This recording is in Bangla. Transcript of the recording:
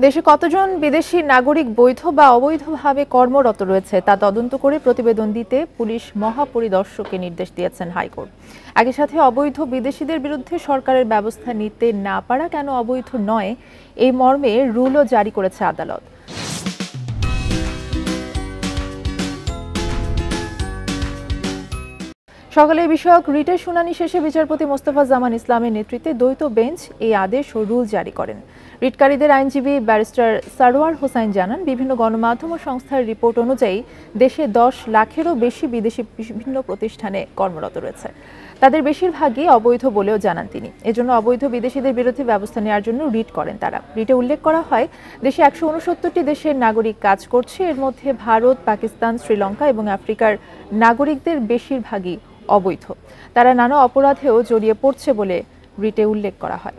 দেশে কতজন বিদেশি নাগরিক বৈধ বা অবৈধভাবে কর্মরত রয়েছে তা তদন্ত করে প্রতিবেদন দিতে পুলিশ মহাপরিদর্শককে নির্দেশ দিয়েছেন হাইকোর্ট। একই সাথে অবৈধ বিদেশিদের বিরুদ্ধে সরকারের ব্যবস্থা নিতে না পারা কেন অবৈধ নয় এই মর্মে রুলও জারি করেছে আদালত। সকালে এই বিষয়ক রিটের শুনানি শেষে বিচারপতি মোস্তফা জামান ইসলামের নেতৃত্বে দ্বৈত বেঞ্চ এই আদেশ ও রুল জারি করেন। রিটকারীদের আইনজীবী ব্যারিস্টার সারোয়ার হোসাইন জানান, বিভিন্ন গণমাধ্যম ও সংস্থার রিপোর্ট অনুযায়ী দেশে 10 লাখেরও বেশি বিদেশি বিভিন্ন প্রতিষ্ঠানে কর্মরত রয়েছে। তাদের বেশিরভাগই অবৈধ বলেও জানান তিনি। এজন্য অবৈধ বিদেশিদের বিরুদ্ধে ব্যবস্থা নেওয়ার জন্য রিট করেন তারা। রিটে উল্লেখ করা হয়, দেশে 169টি দেশের নাগরিক কাজ করছে। এর মধ্যে ভারত, পাকিস্তান, শ্রীলঙ্কা এবং আফ্রিকার নাগরিকদের বেশিরভাগই অবৈধ। তারা নানা অপরাধেও জড়িয়ে পড়ছে বলে রিটে উল্লেখ করা হয়।